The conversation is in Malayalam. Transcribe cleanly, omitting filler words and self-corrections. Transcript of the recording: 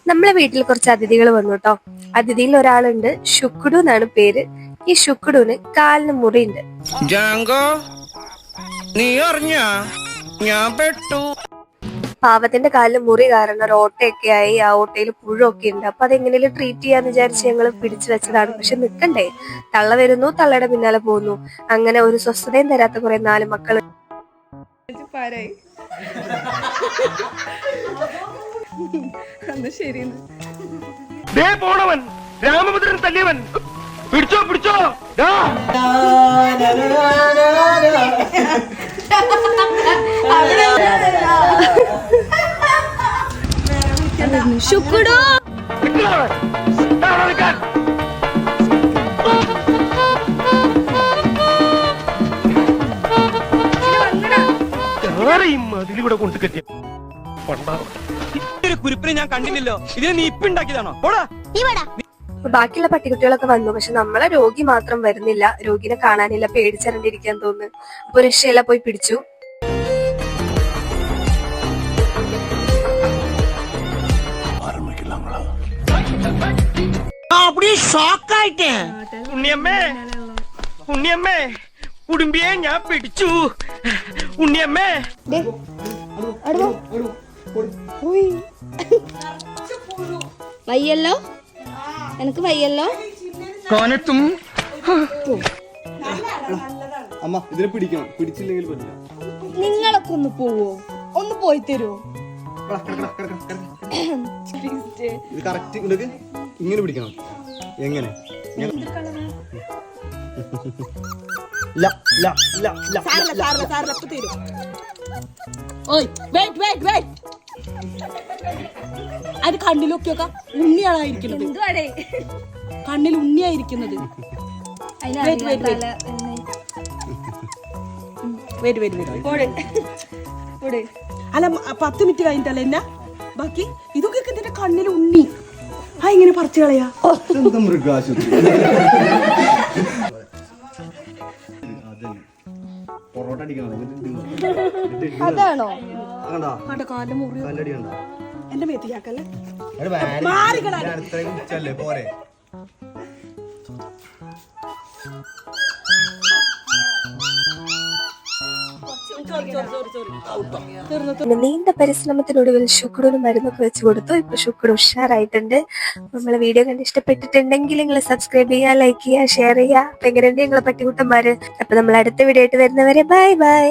നമ്മളെ വീട്ടിൽ കുറച്ച് അതിഥികൾ വന്നു കേട്ടോ. അതിഥിയിൽ ഒരാളുണ്ട്, ശുക്രുഡു എന്നാണ് പേര്. ഈ ശുക്രുഡുവിന് കാലിന് മുറിയുണ്ട്. പാവത്തിന്റെ കാലിന് മുറി കാരണം ഒരു ഓട്ടയൊക്കെ ആയി, ആ ഓട്ടയിൽ പുഴൊക്കെ ഉണ്ട്. അപ്പൊ അതെങ്ങനെയും ട്രീറ്റ് ചെയ്യാന്ന് വിചാരിച്ച് ഞങ്ങൾ പിടിച്ചു വെച്ചതാണ്. പക്ഷെ നിക്കണ്ടേ, തള്ള വരുന്നു, തള്ളയുടെ പിന്നാലെ പോകുന്നു. അങ്ങനെ ഒരു സ്വസ്ഥതയും തരാത്ത കുറെ 4 മക്കള്. രാമഭദ്രൻ തല്ലിയവൻ പിടിച്ചോ പിടിച്ചോ. ശുക്രുഡു അതിലൂടെ കൊണ്ട് കെട്ടിയ ഒരു കുരിപ്പിനെ ഞാൻ കണ്ടില്ലല്ലോ. ഇതിനെ നീ ഇപ്പൊ ഉണ്ടാക്കിയതാണോ? ബാക്കിയുള്ള പട്ടിക്കുട്ടികളൊക്കെ വന്നു. പക്ഷെ നമ്മളെ രോഗി മാത്രം വരുന്നില്ല. രോഗിനെ കാണാനില്ല, പേടിച്ചറിഞ്ഞിരിക്കാൻ തോന്നുന്നു. അപ്പൊ രക്ഷയില്ല, പോയി പിടിച്ചു. ഉണ്ണിയമ്മേ ഉണ്ണിയമ്മേ കുടുംബിയെ ഞാൻ പിടിച്ചു. ഉണ്ണിയമ്മേ വയ്യല്ലോ, എനിക്ക് വയ്യല്ലോ. കോനത്തും അമ്മ ഇതിനെ പിടിക്കണം, പിടിച്ചില്ലെങ്കിൽ പറ്റില്ല. നിങ്ങളൊക്കെ ഒന്ന് പോവോ? ഒന്ന് പോയി തരുമോ? ഇത് കറക്റ്റ് ഇങ്ങോട്ട് ഇങ്ങനെ പിടിക്കണം. എങ്ങനെ? അത് കണ്ണിലൊക്കെ ഉണ്ണിയായിരിക്കുന്നത്. കണ്ണിൽ ഉണ്ണിയായിരിക്കുന്നത്. അല്ല 10 മിനിറ്റ് കഴിഞ്ഞിട്ടല്ലേ എന്നാ ബാക്കി? ഇതൊക്കെ ഇതിന്റെ കണ്ണിൽ ഉണ്ണി. ആ ഇങ്ങനെ പറിച്ചു കളയാ. മൃഗാശുപത്രി അതാണോ? കാലം മുറിയോ? എന്റെ മേത്തിയാക്കല്ലേ പോരെ. നീണ്ട പരിശ്രമത്തിനൊടുവിൽ ശുക്രുവിന് മരുന്നൊക്കെ വെച്ച് കൊടുത്തു. ഇപ്പൊ ശുക്രു ഉഷാറായിട്ടുണ്ട്. നമ്മളെ വീഡിയോ കണ്ട് ഇഷ്ടപ്പെട്ടിട്ടുണ്ടെങ്കിൽ നിങ്ങൾ സബ്സ്ക്രൈബ് ചെയ്യുക, ലൈക്ക് ചെയ്യുക, ഷെയർ ചെയ്യുക. അപ്പൊ എങ്ങനെയുണ്ട് നിങ്ങളെ പട്ടിക്കുട്ടന്മാര്? അപ്പൊ നമ്മൾ അടുത്ത വീഡിയോ ആയിട്ട് വരുന്നവരെ ബൈ ബൈ.